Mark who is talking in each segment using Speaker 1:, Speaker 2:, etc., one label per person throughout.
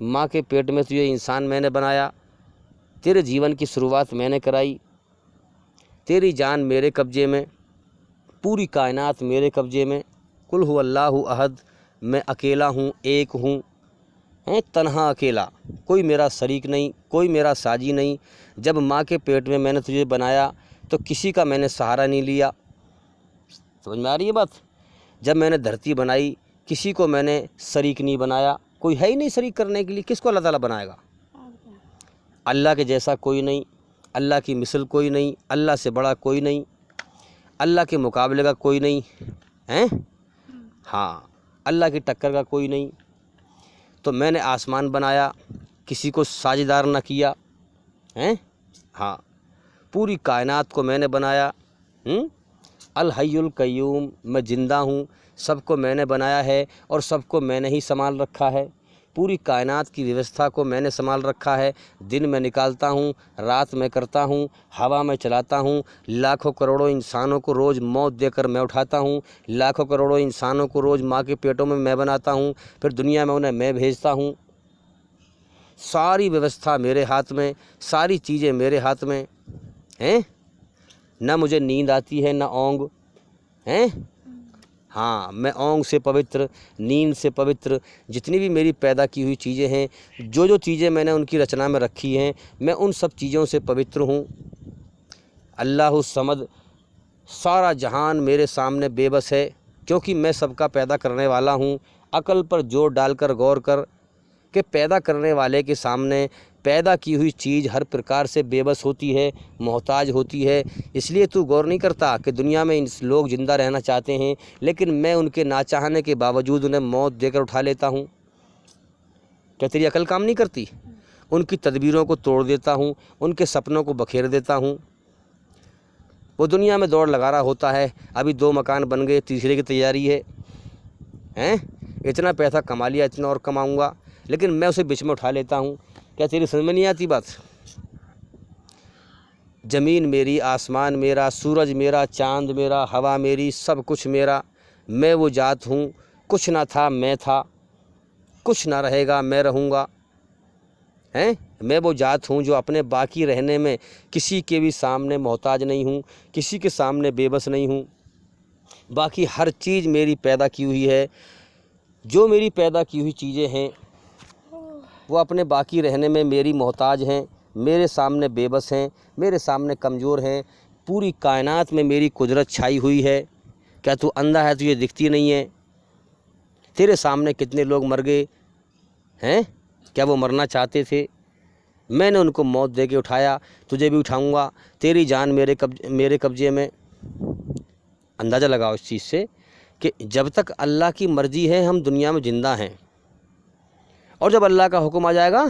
Speaker 1: ماں کے پیٹ میں تجھے انسان میں نے بنایا، تیرے جیون کی شروعات میں نے کرائی، تیری جان میرے قبضے میں، پوری کائنات میرے قبضے میں، قل هو اللہ احد، میں اکیلا ہوں، ایک ہوں، تنہا اکیلا، کوئی میرا شریک نہیں، کوئی میرا ساجی نہیں۔ جب ماں کے پیٹ میں نے تجھے بنایا تو کسی کا میں نے سہارا نہیں لیا، سمجھ میں آ رہی ہے بات؟ جب میں نے دھرتی بنائی کسی کو میں نے شریک نہیں بنایا، کوئی ہے ہی نہیں شریک کرنے کے لیے، کس کو اللہ تعالیٰ بنائے گا؟ اللہ کے جیسا کوئی نہیں، اللہ کی مثل کوئی نہیں، اللہ سے بڑا کوئی نہیں، اللہ کے مقابلے کا کوئی نہیں ہیں، ہاں اللہ کی ٹکر کا کوئی نہیں۔ تو میں نے آسمان بنایا، کسی کو ساجدار نہ کیا، ہیں، ہاں پوری کائنات کو میں نے بنایا، الحی القیوم، میں زندہ ہوں، سب کو میں نے بنایا ہے اور سب کو میں نے ہی سنبھال رکھا ہے، پوری کائنات کی ویوستھا کو میں نے سنبھال رکھا ہے، دن میں نکالتا ہوں، رات میں کرتا ہوں، ہوا میں چلاتا ہوں، لاکھوں کروڑوں انسانوں کو روز موت دے کر میں اٹھاتا ہوں، لاکھوں کروڑوں انسانوں کو روز ماں کے پیٹوں میں بناتا ہوں، پھر دنیا میں انہیں میں بھیجتا ہوں، ساری ویوستھا میرے ہاتھ میں، ساری چیزیں میرے ہاتھ میں ہیں، نہ مجھے نیند آتی ہے نہ اونگ، ہیں، ہاں میں اونگ سے پوتر، نیند سے پوتر، جتنی بھی میری پیدا کی ہوئی چیزیں ہیں، جو چیزیں میں نے ان کی رچنا میں رکھی ہیں، میں ان سب چیزوں سے پوتر ہوں۔ اللہ الصمد، سارا جہان میرے سامنے بے بس ہے، کیونکہ میں سب کا پیدا کرنے والا ہوں۔ عقل پر زور ڈال کر غور کر کہ پیدا کرنے والے کے سامنے پیدا کی ہوئی چیز ہر پرکار سے بے بس ہوتی ہے، محتاج ہوتی ہے۔ اس لیے تو غور نہیں کرتا کہ دنیا میں لوگ زندہ رہنا چاہتے ہیں، لیکن میں ان کے نہ چاہنے کے باوجود انہیں موت دے کر اٹھا لیتا ہوں۔ کیا تیری عقل کام نہیں کرتی؟ ان کی تدبیروں کو توڑ دیتا ہوں، ان کے سپنوں کو بکھیر دیتا ہوں۔ وہ دنیا میں دوڑ لگا رہا ہوتا ہے، ابھی 2 مکان بن گئے، تیسرے کی تیاری ہے، ہیں، اتنا پیسہ کما لیا، اتنا اور کماؤں گا، لیکن میں اسے بیچ میں اٹھا لیتا ہوں۔ کیا تیری سمجھ میں نہیں آتی بات؟ زمین میری، آسمان میرا، سورج میرا، چاند میرا، ہوا میری، سب کچھ میرا، میں وہ ذات ہوں، کچھ نہ تھا میں تھا، کچھ نہ رہے گا میں رہوں گا، ہیں، میں وہ ذات ہوں جو اپنے باقی رہنے میں کسی کے بھی سامنے محتاج نہیں ہوں، کسی کے سامنے بے بس نہیں ہوں، باقی ہر چیز میری پیدا کی ہوئی ہے۔ جو میری پیدا کی ہوئی چیزیں ہیں وہ اپنے باقی رہنے میں میری محتاج ہیں، میرے سامنے بے بس ہیں، میرے سامنے کمزور ہیں۔ پوری کائنات میں میری قدرت چھائی ہوئی ہے۔ کیا تو اندھا ہے، تجھے دکھتی نہیں ہے؟ تیرے سامنے کتنے لوگ مر گئے ہیں، کیا وہ مرنا چاہتے تھے؟ میں نے ان کو موت دے کے اٹھایا، تجھے بھی اٹھاؤں گا، تیری جان میرے قبضے میں۔ اندازہ لگاؤ اس چیز سے کہ جب تک اللہ کی مرضی ہے ہم دنیا میں زندہ ہیں، اور جب اللہ کا حکم آ جائے گا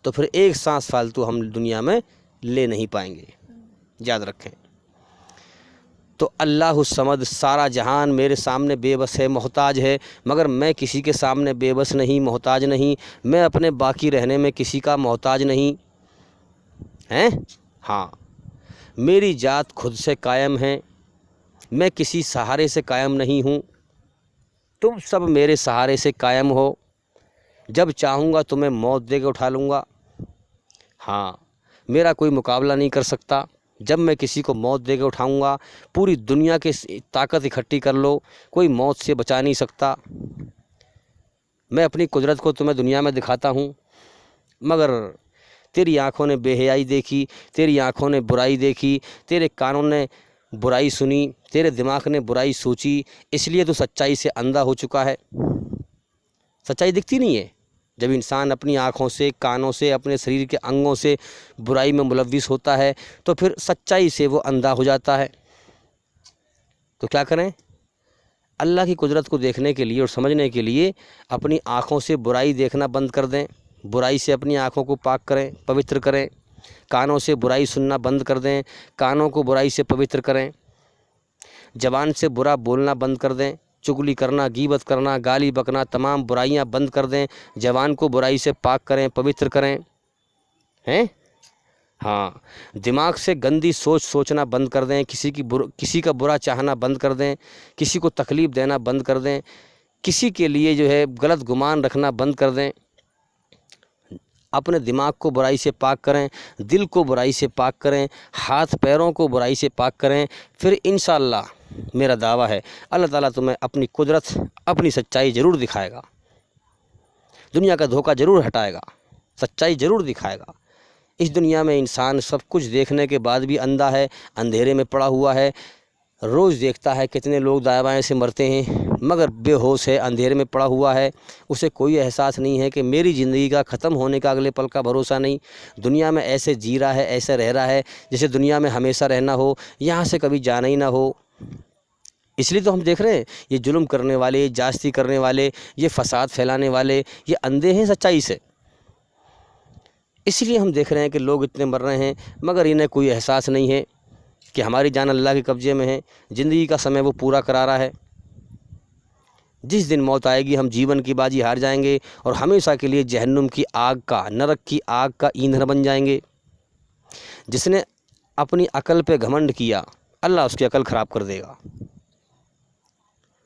Speaker 1: تو پھر ایک سانس فالتو ہم دنیا میں لے نہیں پائیں گے، یاد رکھیں۔ تو اللہ الصمد، سارا جہان میرے سامنے بے بس ہے، محتاج ہے، مگر میں کسی کے سامنے بے بس نہیں، محتاج نہیں، میں اپنے باقی رہنے میں کسی کا محتاج نہیں، ہیں، ہاں میری ذات خود سے قائم ہے، میں کسی سہارے سے قائم نہیں ہوں، تم سب میرے سہارے سے قائم ہو۔ جب چاہوں گا تمہیں موت دے کے اٹھا لوں گا، ہاں میرا کوئی مقابلہ نہیں کر سکتا۔ جب میں کسی کو موت دے کے اٹھاؤں گا، پوری دنیا کی طاقت اکٹھی کر لو، کوئی موت سے بچا نہیں سکتا۔ میں اپنی قدرت کو تمہیں دنیا میں دکھاتا ہوں، مگر تیری آنکھوں نے بے حیائی دیکھی، تیری آنکھوں نے برائی دیکھی، تیرے کانوں نے برائی سنی، تیرے دماغ نے برائی سوچی، اس لیے تو سچائی سے اندھا ہو چکا ہے۔ سچائی دکھتی نہیں ہے۔ جب انسان اپنی آنکھوں سے، کانوں سے، اپنے شریر کے انگوں سے برائی میں ملوث ہوتا ہے تو پھر سچائی سے وہ اندھا ہو جاتا ہے۔ تو کیا کریں؟ اللہ کی قدرت کو دیکھنے کے لیے اور سمجھنے کے لیے اپنی آنکھوں سے برائی دیکھنا بند کر دیں، برائی سے اپنی آنکھوں کو پاک کریں، پوتر کریں۔ کانوں سے برائی سننا بند کر دیں، کانوں کو برائی سے پوتر کریں۔ زبان سے برا بولنا بند کر دیں، چغلی کرنا، غیبت کرنا، گالی بکنا، تمام برائیاں بند کر دیں، زبان کو برائی سے پاک کریں، پوتر کریں، ہیں، ہاں دماغ سے گندی سوچنا بند کر دیں، کسی کا برا چاہنا بند کر دیں، کسی کو تکلیف دینا بند کر دیں، کسی کے لیے جو ہے غلط گمان رکھنا بند کر دیں۔ اپنے دماغ کو برائی سے پاک کریں، دل کو برائی سے پاک کریں، ہاتھ پیروں کو برائی سے پاک کریں، پھر انشاءاللہ میرا دعویٰ ہے اللہ تعالیٰ تمہیں اپنی قدرت، اپنی سچائی ضرور دکھائے گا، دنیا کا دھوکہ ضرور ہٹائے گا، سچائی ضرور دکھائے گا۔ اس دنیا میں انسان سب کچھ دیکھنے کے بعد بھی اندھا ہے، اندھیرے میں پڑا ہوا ہے، روز دیکھتا ہے کتنے لوگ دائیں بائیں سے مرتے ہیں، مگر بے ہوش ہے، اندھیرے میں پڑا ہوا ہے، اسے کوئی احساس نہیں ہے کہ میری زندگی کا ختم ہونے کا اگلے پل کا بھروسہ نہیں، دنیا میں ایسے جی رہا ہے، ایسے رہ رہا ہے جیسے دنیا میں ہمیشہ رہنا ہو، یہاں سے کبھی جانا ہی نہ ہو۔ اس لیے تو ہم دیکھ رہے ہیں یہ ظلم کرنے والے، یہ جاستی کرنے والے، یہ فساد پھیلانے والے، یہ اندھے ہیں سچائی سے۔ اس لیے ہم دیکھ رہے ہیں کہ لوگ اتنے مر رہے ہیں، مگر انہیں کوئی احساس نہیں ہے کہ ہماری جان اللہ کے قبضے میں ہے، زندگی کا سمے وہ پورا کرا رہا ہے۔ جس دن موت آئے گی ہم جیون کی بازی ہار جائیں گے اور ہمیشہ کے لیے جہنم کی آگ کا، نرک کی آگ کا ایندھن بن جائیں گے۔ جس نے اپنی عقل پہ گھمنڈ کیا اللہ اس کی عقل خراب کر دے گا،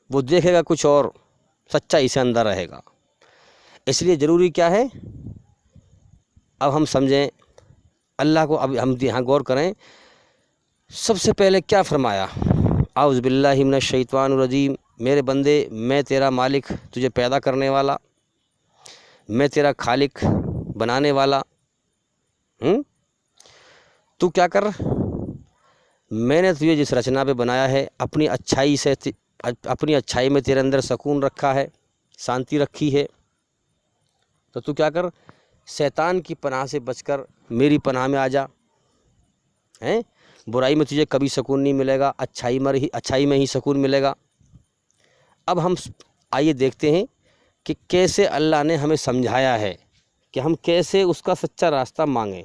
Speaker 1: وہ دیکھے گا کچھ اور، سچائی سے اندھا رہے گا۔ اس لیے ضروری کیا ہے، اب ہم سمجھیں اللہ کو، اب ہم یہاں غور کریں۔ سب سے پہلے کیا فرمایا؟ اعوذ باللہ من الشیطان الرجیم، میرے بندے میں تیرا مالک، تجھے پیدا کرنے والا، میں تیرا خالق، بنانے والا، تو کیا کر، میں نے تجھے جس رچنا پہ بنایا ہے اپنی اچھائی سے، اپنی اچھائی میں تیرے اندر سکون رکھا ہے، شانتی رکھی ہے، تو کیا کر، شیطان کی پناہ سے بچ کر میری پناہ میں آ جا۔ برائی میں تجھے کبھی سکون نہیں ملے گا، اچھائی میں ہی سکون ملے گا۔ اب ہم آئیے دیکھتے ہیں کہ کیسے اللہ نے ہمیں سمجھایا ہے کہ ہم کیسے اس کا سچا راستہ مانگیں۔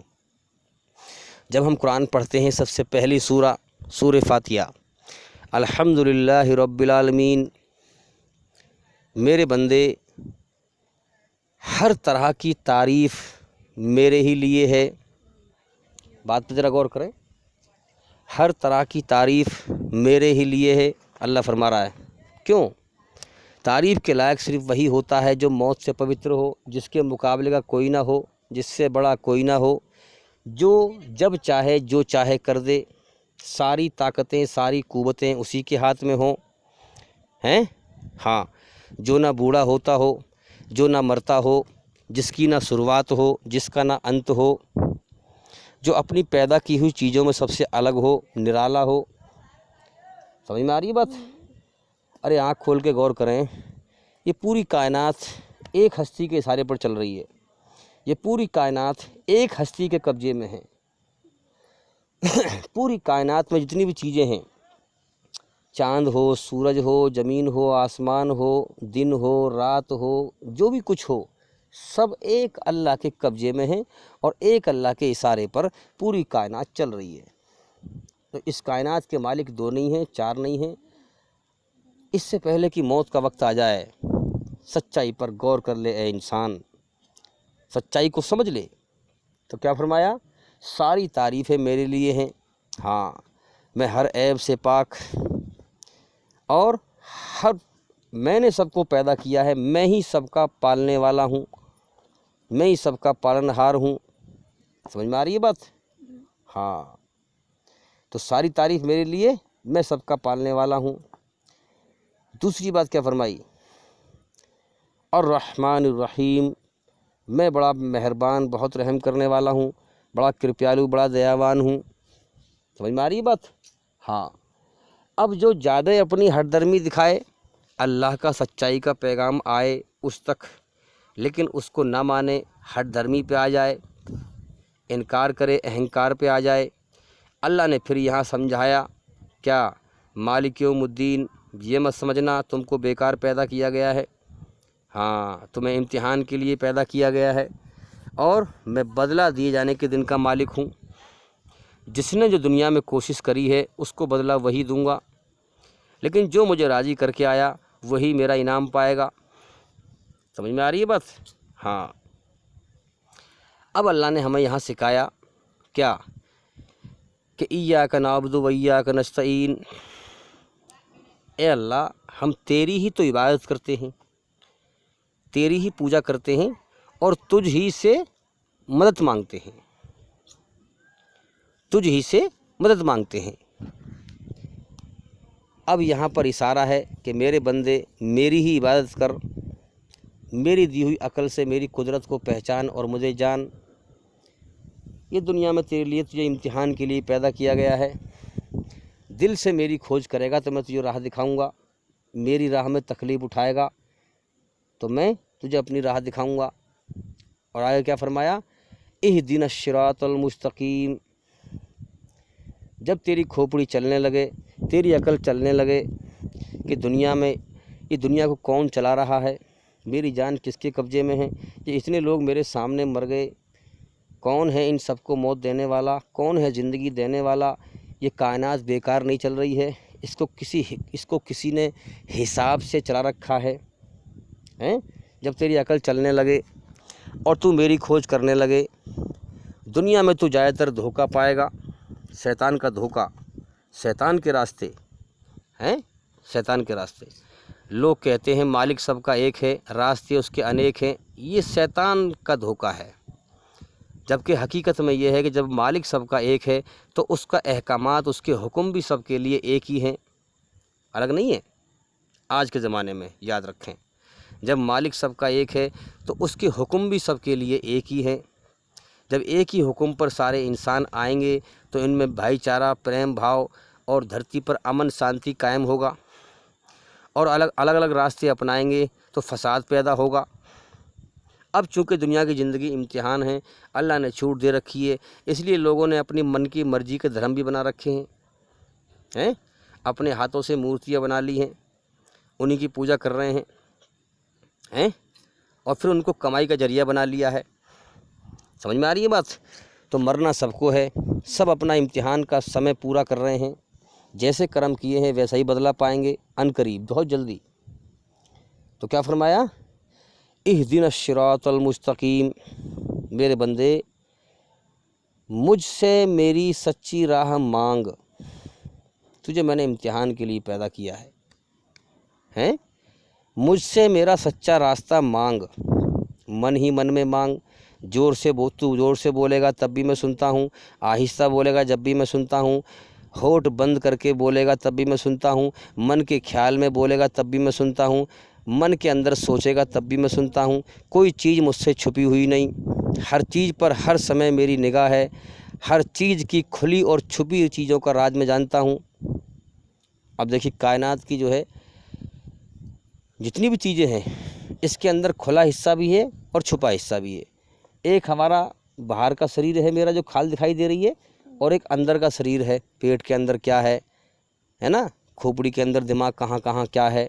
Speaker 1: جب ہم قرآن پڑھتے ہیں سب سے پہلی سورہ فاتحہ، الحمدللہ رب العالمین، میرے بندے ہر طرح کی تعریف میرے ہی لیے ہے۔ بات پہ ذرا غور کریں، ہر طرح کی تعریف میرے ہی لیے ہے، اللہ فرما رہا ہے۔ کیوں؟ تعریف کے لائق صرف وہی ہوتا ہے جو موت سے پوتر ہو، جس کے مقابلے کا کوئی نہ ہو، جس سے بڑا کوئی نہ ہو، جو جب چاہے جو چاہے کر دے، ساری طاقتیں، ساری قوتیں اسی کے ہاتھ میں ہوں، ہاں، جو نہ بوڑھا ہوتا ہو، جو نہ مرتا ہو، جس کی نہ شروعات ہو، جس کا نہ انت ہو، جو اپنی پیدا کی ہوئی چیزوں میں سب سے الگ ہو، نرالا ہو۔ سمجھ میں آ رہی ہے بات؟ ارے آنکھ کھول کے غور کریں، یہ پوری کائنات ایک ہستی کے اشارے پر چل رہی ہے، یہ پوری کائنات ایک ہستی کے قبضے میں ہے۔ پوری کائنات میں جتنی بھی چیزیں ہیں، چاند ہو، سورج ہو، زمین ہو، آسمان ہو، دن ہو، رات ہو، جو بھی کچھ ہو، سب ایک اللہ کے قبضے میں ہیں اور ایک اللہ کے اشارے پر پوری کائنات چل رہی ہے۔ تو اس کائنات کے مالک دو نہیں ہیں، چار نہیں ہیں۔ اس سے پہلے کہ موت کا وقت آ جائے، سچائی پر غور کر لے اے انسان، سچائی کو سمجھ لے۔ تو کیا فرمایا؟ ساری تعریفیں میرے لیے ہیں، ہاں، میں ہر عیب سے پاک، اور میں نے سب کو پیدا کیا ہے، میں ہی سب کا پالنے والا ہوں، میں ہی سب کا پالنہار ہوں۔ سمجھ میں آ رہی ہے بات؟ ہاں، تو ساری تعریف میرے لیے، میں سب کا پالنے والا ہوں۔ دوسری بات کیا فرمائی؟ الرحمن الرحیم، میں بڑا مہربان، بہت رحم کرنے والا ہوں، بڑا کرپیالو، بڑا دیاوان ہوں۔ سمجھ میں آ رہی ہے بات؟ ہاں، اب جو زیادہ اپنی ہٹ درمی دکھائے، اللہ کا سچائی کا پیغام آئے اس تک، لیکن اس کو نہ مانے، ہٹ دھرمی پہ آ جائے، انکار کرے، اہنکار پہ آ جائے، اللہ نے پھر یہاں سمجھایا کیا؟ مالک یوم الدین، یہ مت سمجھنا تم کو بیکار پیدا کیا گیا ہے، ہاں، تمہیں امتحان کے لیے پیدا کیا گیا ہے، اور میں بدلہ دیے جانے کے دن کا مالک ہوں۔ جس نے جو دنیا میں کوشش کری ہے اس کو بدلہ وہی دوں گا، لیکن جو مجھے راضی کر کے آیا وہی میرا انعام پائے گا۔ سمجھ میں آ رہی ہے بات؟ ہاں، اب اللہ نے ہمیں یہاں سکھایا کیا؟ کہ ایاک نعبد و ایاک نستعین، اے اللہ، ہم تیری ہی تو عبادت کرتے ہیں، تیری ہی پوجا کرتے ہیں، اور تجھ ہی سے مدد مانگتے ہیں، تجھ ہی سے مدد مانگتے ہیں۔ اب یہاں پر اشارہ ہے کہ میرے بندے میری ہی عبادت کر، میری دی ہوئی عقل سے میری قدرت کو پہچان اور مجھے جان۔ یہ دنیا میں تیرے لیے، تجھے امتحان کے لیے پیدا کیا گیا ہے۔ دل سے میری کھوج کرے گا تو میں تجھے راہ دکھاؤں گا، میری راہ میں تکلیف اٹھائے گا تو میں تجھے اپنی راہ دکھاؤں گا۔ اور آگے کیا فرمایا؟ اہدنا الصراط المستقیم۔ جب تیری کھوپڑی چلنے لگے، تیری عقل چلنے لگے کہ دنیا میں یہ دنیا کو کون چلا رہا ہے، میری جان کس کے قبضے میں ہے، یہ اتنے لوگ میرے سامنے مر گئے، کون ہے ان سب کو موت دینے والا، کون ہے زندگی دینے والا، یہ کائنات بیکار نہیں چل رہی ہے، اس کو کسی نے حساب سے چلا رکھا ہے۔ جب تیری عقل چلنے لگے اور تو میری کھوج کرنے لگے، دنیا میں تو زیادہ تر دھوکہ پائے گا، شیطان کا دھوکہ، شیطان کے راستے ہیں، شیطان کے راستے۔ لوگ کہتے ہیں مالک سب کا ایک ہے، راستے اس کے انیک ہیں، یہ شیطان کا دھوکہ ہے۔ جبکہ حقیقت میں یہ ہے کہ جب مالک سب کا ایک ہے تو اس کا احکامات، اس کے حکم بھی سب کے لیے ایک ہی ہیں، الگ نہیں ہے۔ آج کے زمانے میں یاد رکھیں، جب مالک سب کا ایک ہے تو اس کے حکم بھی سب کے لیے ایک ہی ہیں۔ جب ایک ہی حکم پر سارے انسان آئیں گے تو ان میں بھائی چارہ، پریم بھاؤ اور دھرتی پر امن شانتی قائم ہوگا، اور الگ الگ راستے اپنائیں گے تو فساد پیدا ہوگا۔ اب چونکہ دنیا کی زندگی امتحان ہے، اللہ نے چھوٹ دے رکھی ہے، اس لیے لوگوں نے اپنی من کی مرضی کے دھرم بھی بنا رکھے ہیں، اپنے ہاتھوں سے مورتیاں بنا لی ہیں، انہی کی پوجا کر رہے ہیں، اور پھر ان کو کمائی کا ذریعہ بنا لیا ہے۔ سمجھ میں آ رہی ہے بات؟ تو مرنا سب کو ہے، سب اپنا امتحان کا سمے پورا کر رہے ہیں، جیسے کرم کیے ہیں ویسا ہی بدلہ پائیں گے عنقریب، بہت جلدی۔ تو کیا فرمایا؟ اہدنا الصراط المستقیم، میرے بندے مجھ سے میری سچی راہ مانگ، تجھے میں نے امتحان کے لیے پیدا کیا ہے، مجھ سے میرا سچا راستہ مانگ، من ہی من میں مانگ، تو زور سے بولے گا تب بھی میں سنتا ہوں، آہستہ بولے گا جب بھی میں سنتا ہوں، ہونٹ بند کر کے بولے گا تب بھی میں سنتا ہوں، من کے خیال میں بولے گا تب بھی میں سنتا ہوں، من کے اندر سوچے گا تب بھی میں سنتا ہوں، کوئی چیز مجھ سے چھپی ہوئی نہیں، ہر چیز پر ہر سمے میری نگاہ ہے، ہر چیز کی کھلی اور چھپی ہوئی چیزوں کا راز میں جانتا ہوں۔ اب دیکھیے کائنات کی جو ہے جتنی بھی چیزیں ہیں، اس کے اندر کھلا حصہ بھی ہے اور چھپا حصہ بھی ہے۔ ایک ہمارا باہر کا شریر ہے میرا جو کھال دکھائی دے رہی ہے، اور ایک اندر کا شریر ہے، پیٹ کے اندر کیا ہے نا، کھوپڑی کے اندر دماغ کہاں کہاں کیا ہے،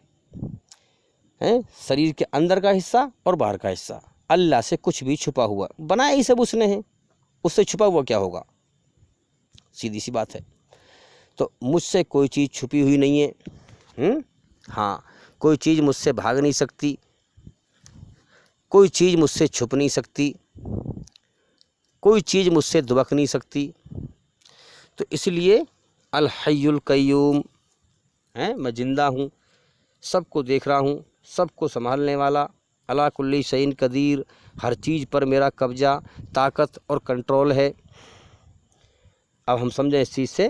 Speaker 1: شریر کے اندر کا حصہ اور باہر کا حصہ۔ اللہ سے کچھ بھی چھپا ہوا بنایا ہی سب اس نے ہے، اس سے چھپا ہوا کیا ہوگا؟ سیدھی سی بات ہے۔ تو مجھ سے کوئی چیز چھپی ہوئی نہیں ہے، ہاں کوئی چیز مجھ سے بھاگ نہیں سکتی، کوئی چیز مجھ سے چھپ نہیں سکتی، کوئی چیز مجھ سے دبک نہیں سکتی۔ تو اس لیے الحی القیوم، میں زندہ ہوں، سب کو دیکھ رہا ہوں، سب کو سنبھالنے والا، علی کل شیء قدیر، ہر چیز پر میرا قبضہ، طاقت اور کنٹرول ہے۔ اب ہم سمجھیں اس چیز سے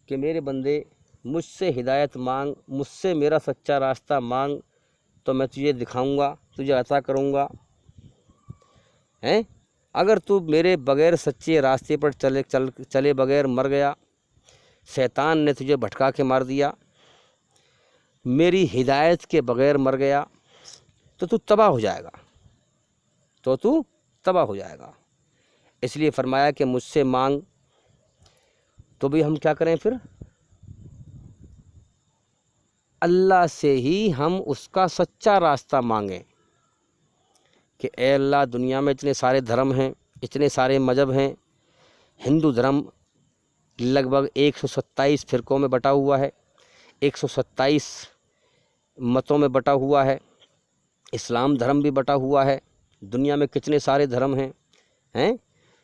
Speaker 1: کہ میرے بندے مجھ سے ہدایت مانگ، مجھ سے میرا سچا راستہ مانگ تو میں تجھے دکھاؤں گا، تجھے عطا کروں گا۔ اگر تو میرے بغیر سچے راستے پر چلے بغیر مر گیا، شیطان نے تجھے بھٹکا کے مار دیا، میری ہدایت کے بغیر مر گیا تو تباہ ہو جائے گا، تو تباہ ہو جائے گا۔ اس لیے فرمایا کہ مجھ سے مانگ، تو بھی ہم کیا کریں پھر؟ اللہ سے ہی ہم اس کا سچا راستہ مانگیں کہ اے اللہ، دنیا میں اتنے سارے دھرم ہیں، اتنے سارے مذہب ہیں، ہندو دھرم لگ بھگ 127 فرقوں میں بٹا ہوا ہے، 127 متوں میں بٹا ہوا ہے، اسلام دھرم بھی بٹا ہوا ہے، دنیا میں کتنے سارے دھرم ہیں،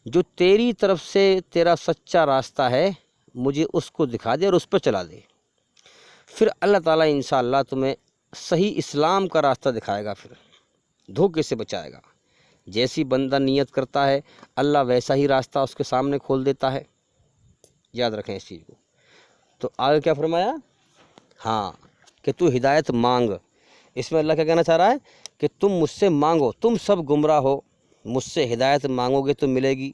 Speaker 1: جو تیری طرف سے تیرا سچا راستہ ہے مجھے اس کو دکھا دے اور اس پہ چلا دے، پھر اللہ تعالیٰ انشاءاللہ تمہیں صحیح اسلام کا راستہ دکھائے گا، پھر دھوکے سے بچائے گا۔ جیسی بندہ نیت کرتا ہے اللہ ویسا ہی راستہ اس کے سامنے کھول دیتا ہے۔ یاد رکھیں اس چیز کو۔ تو آگے کیا فرمایا؟ ہاں کہ تو ہدایت مانگ۔ اس میں اللہ کیا کہنا چاہ رہا ہے کہ تم مجھ سے مانگو، تم سب گمراہ ہو، مجھ سے ہدایت مانگو گے تو ملے گی،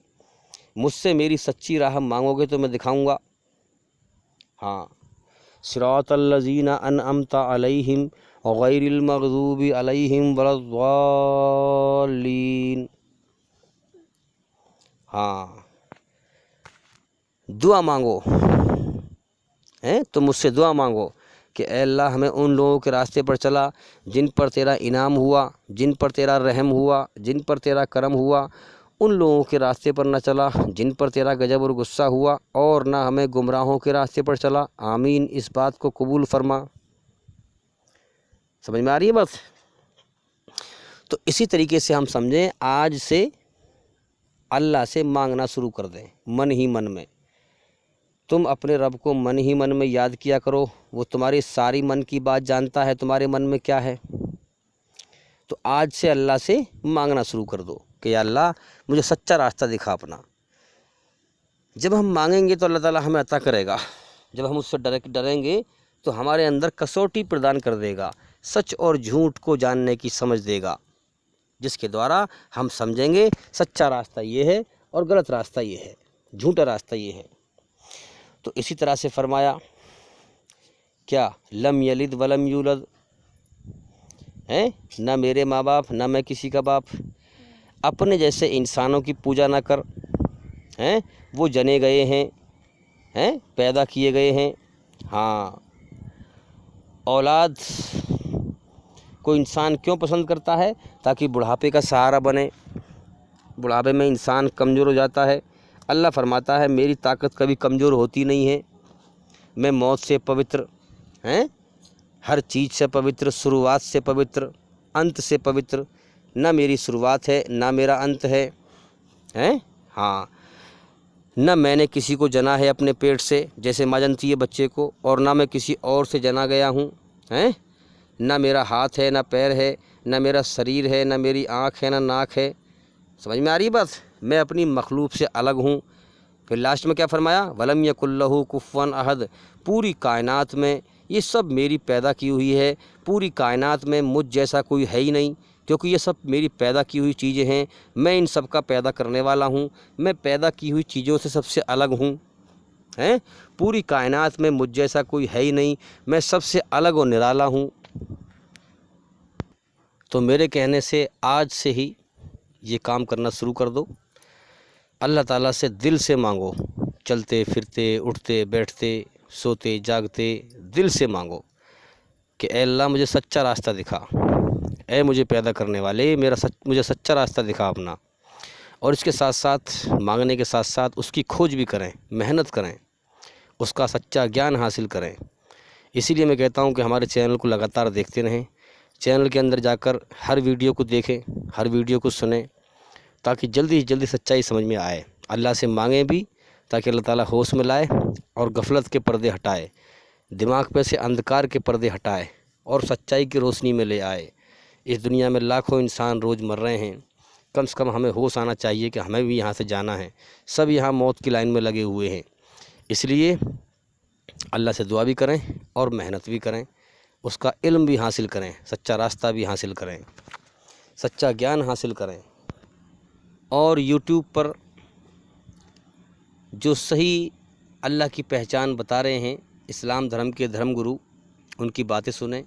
Speaker 1: مجھ سے میری سچی راہ مانگو گے تو میں دکھاؤں گا۔ ہاں، صراط الذین انعمت علیہم غیر المغضوب علیہم ولا الضالین۔ ہاں، دعا مانگو، تم مجھ سے دعا مانگو کہ اے اللہ ہمیں ان لوگوں کے راستے پر چلا جن پر تیرا انعام ہوا، جن پر تیرا رحم ہوا، جن پر تیرا کرم ہوا، ان لوگوں کے راستے پر نہ چلا جن پر تیرا غضب اور غصہ ہوا، اور نہ ہمیں گمراہوں کے راستے پر چلا۔ آمین، اس بات کو قبول فرما۔ سمجھ میں آ رہی ہے بات؟ تو اسی طریقے سے ہم سمجھیں آج سے اللہ سے مانگنا شروع کر دیں، من ہی من میں۔ تم اپنے رب کو من ہی من میں یاد کیا کرو، وہ تمہاری ساری من کی بات جانتا ہے، تمہارے من میں کیا ہے۔ تو آج سے اللہ سے مانگنا شروع کر دو کہ یا اللہ مجھے سچا راستہ دکھا اپنا۔ جب ہم مانگیں گے تو اللہ تعالیٰ ہمیں عطا کرے گا، جب ہم اس سے ڈریں گے تو ہمارے اندر کسوٹی پردان کر دے گا، سچ اور جھوٹ کو جاننے کی سمجھ دے گا، جس کے دوارا ہم سمجھیں گے سچا راستہ یہ ہے اور غلط راستہ یہ ہے، جھوٹا راستہ یہ ہے۔ تو اسی طرح سے فرمایا کیا؟ لم یلد ولم یولد، نہ میرے ماں باپ نہ میں کسی کا باپ، اپنے جیسے انسانوں کی پوجا نہ کر، وہ جنے گئے ہیں، پیدا کیے گئے ہیں۔ ہاں، اولاد کو انسان کیوں پسند کرتا ہے؟ تاکہ بڑھاپے کا سہارا بنے۔ بڑھاپے میں انسان کمزور ہو جاتا ہے، اللہ فرماتا ہے میری طاقت کبھی کمزور ہوتی نہیں ہے، میں موت سے پوتر، ہر چیز سے پوتر، شروعات سے پوتر، انت سے پوتر، نہ میری شروعات ہے نہ میرا انت ہے، ہاں، نہ میں نے کسی کو جنا ہے اپنے پیٹ سے جیسے ماں جنتی ہے بچے کو، اور نہ میں کسی اور سے جنا گیا ہوں، نہ میرا ہاتھ ہے نہ پیر ہے، نہ میرا شریر ہے، نہ میری آنکھ ہے نہ ناک ہے۔ سمجھ میں آ رہی بات؟ میں اپنی مخلوق سے الگ ہوں۔ پھر لاسٹ میں کیا فرمایا؟ وَلَمْ يَكُنْ لَهُ كُفُوًا أَحَدٌ، پوری کائنات میں یہ سب میری پیدا کی ہوئی ہے، پوری کائنات میں مجھ جیسا کوئی ہے ہی نہیں، کیونکہ یہ سب میری پیدا کی ہوئی چیزیں ہیں، میں ان سب کا پیدا کرنے والا ہوں، میں پیدا کی ہوئی چیزوں سے سب سے الگ ہوں، پوری کائنات میں مجھ جیسا کوئی ہے ہی نہیں، میں سب سے الگ و نرالا ہوں۔ تو میرے کہنے سے آج سے ہی یہ کام کرنا شروع کر دو، اللہ تعالیٰ سے دل سے مانگو، چلتے پھرتے اٹھتے بیٹھتے سوتے جاگتے دل سے مانگو کہ اے اللہ مجھے سچا راستہ دکھا، اے مجھے پیدا کرنے والے مجھے سچا راستہ دکھا اپنا۔ اور اس کے ساتھ ساتھ مانگنے کے ساتھ ساتھ اس کی کھوج بھی کریں، محنت کریں، اس کا سچا گیان حاصل کریں۔ اسی لیے میں کہتا ہوں کہ ہمارے چینل کو لگاتار دیکھتے رہیں، چینل کے اندر جا کر ہر ویڈیو کو دیکھیں، ہر ویڈیو کو سنیں، تاکہ جلدی جلدی سچائی سمجھ میں آئے۔ اللہ سے مانگیں بھی تاکہ اللہ تعالیٰ ہوش میں لائے اور غفلت کے پردے ہٹائے، دماغ پہ سے اندھکار کے پردے ہٹائے اور سچائی کی روشنی میں لے آئے۔ اس دنیا میں لاکھوں انسان روز مر رہے ہیں، کم سے کم ہمیں ہوش آنا چاہیے کہ ہمیں بھی یہاں سے جانا ہے، سب یہاں موت کی لائن میں لگے ہوئے ہیں۔ اس لیے اللہ سے دعا بھی کریں اور محنت بھی کریں، اس کا علم بھی حاصل کریں، سچا راستہ بھی حاصل کریں، سچا گیان حاصل کریں۔ اور یوٹیوب پر جو صحیح اللہ کی پہچان بتا رہے ہیں اسلام دھرم کے دھرم گرو، ان کی باتیں سنیں،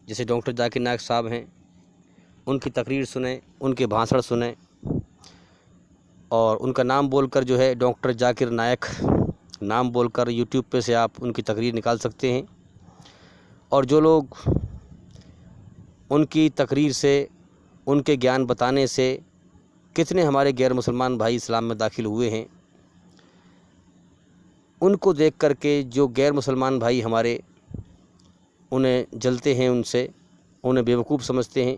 Speaker 1: جیسے ڈاکٹر ذاکر نائک صاحب ہیں، ان کی تقریر سنیں، ان کے بھانسڑ سنیں، اور ان کا نام بول کر جو ہے ڈاکٹر ذاکر نائک نام بول کر یوٹیوب پہ سے آپ ان کی تقریر نکال سکتے ہیں۔ اور جو لوگ ان کی تقریر سے، ان کے گیان بتانے سے کتنے ہمارے غیر مسلمان بھائی اسلام میں داخل ہوئے ہیں، ان کو دیکھ کر کے جو غیر مسلمان بھائی ہمارے انہیں جلتے ہیں، ان سے انہیں بیوقوف سمجھتے ہیں،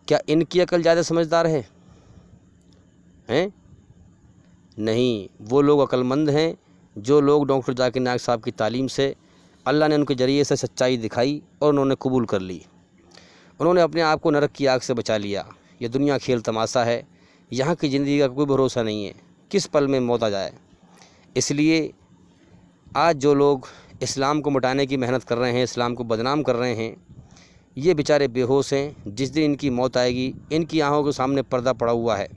Speaker 1: کیا ان کی عقل زیادہ سمجھدار ہے؟ نہیں، وہ لوگ عقل مند ہیں جو لوگ ڈاکٹر ذاکر نائک صاحب کی تعلیم سے اللہ نے ان کے ذریعے سے سچائی دکھائی اور انہوں نے قبول کر لی، انہوں نے اپنے آپ کو نرک کی آگ سے بچا لیا۔ یہ دنیا کھیل تماشا ہے، یہاں کی زندگی کا کوئی بھروسہ نہیں ہے، کس پل میں موت آ جائے۔ اس لیے آج جو لوگ اسلام کو مٹانے کی محنت کر رہے ہیں، اسلام کو بدنام کر رہے ہیں، یہ بیچارے بے ہوش ہیں۔ جس دن ان کی موت آئے گی، ان کی آنکھوں کے سامنے پردہ پڑا ہوا ہے،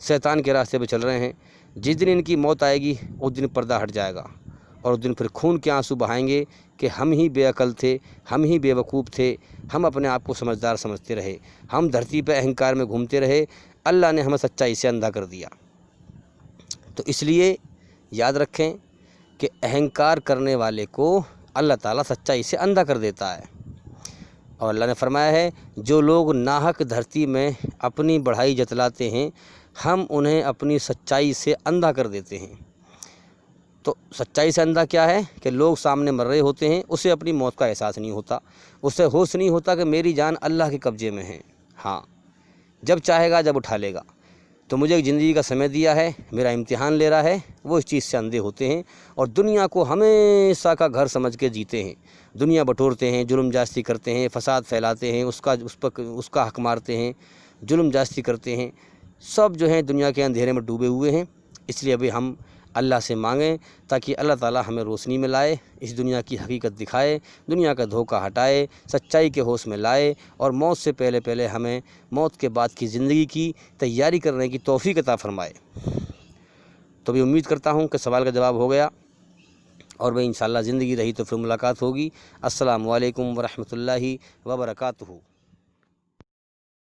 Speaker 1: شیطان کے راستے پہ چل رہے ہیں۔ جس دن ان کی موت آئے گی اس دن پردہ ہٹ جائے گا، اور اس دن پھر خون کے آنسو بہائیں گے کہ ہم ہی بے عقل تھے، ہم ہی بے وقوف تھے، ہم اپنے آپ کو سمجھدار سمجھتے رہے، ہم دھرتی پہ اہنکار میں گھومتے رہے، اللہ نے ہمیں سچائی سے اندھا کر دیا۔ تو اس لیے یاد رکھیں کہ اہنکار کرنے والے کو اللہ تعالیٰ سچائی سے اندھا کر دیتا ہے۔ اور اللہ نے فرمایا ہے جو لوگ ناحق دھرتی میں اپنی بڑائی جتلاتے ہیں، ہم انہیں اپنی سچائی سے اندھا کر دیتے ہیں۔ تو سچائی سے اندھا کیا ہے کہ لوگ سامنے مر رہے ہوتے ہیں، اسے اپنی موت کا احساس نہیں ہوتا، اسے ہوش نہیں ہوتا کہ میری جان اللہ کے قبضے میں ہے، ہاں جب چاہے گا جب اٹھا لے گا۔ تو مجھے ایک زندگی کا سمے دیا ہے، میرا امتحان لے رہا ہے، وہ اس چیز سے اندھے ہوتے ہیں اور دنیا کو ہمیشہ کا گھر سمجھ کے جیتے ہیں، دنیا بٹورتے ہیں، ظلم جاستی کرتے ہیں، فساد پھیلاتے ہیں، اس کا حق مارتے ہیں، ظلم جاستی کرتے ہیں، سب جو ہیں دنیا کے اندھیرے میں ڈوبے ہوئے ہیں۔ اس لیے ابھی ہم اللہ سے مانگیں تاکہ اللہ تعالیٰ ہمیں روشنی میں لائے، اس دنیا کی حقیقت دکھائے، دنیا کا دھوکہ ہٹائے، سچائی کے ہوش میں لائے، اور موت سے پہلے ہمیں موت کے بعد کی زندگی کی تیاری کرنے کی توفیق عطا فرمائے۔ تو بھی امید کرتا ہوں کہ سوال کا جواب ہو گیا، اور وہ انشاءاللہ زندگی رہی تو پھر ملاقات ہوگی۔ السلام علیکم ورحمۃ اللہ وبرکاتہ۔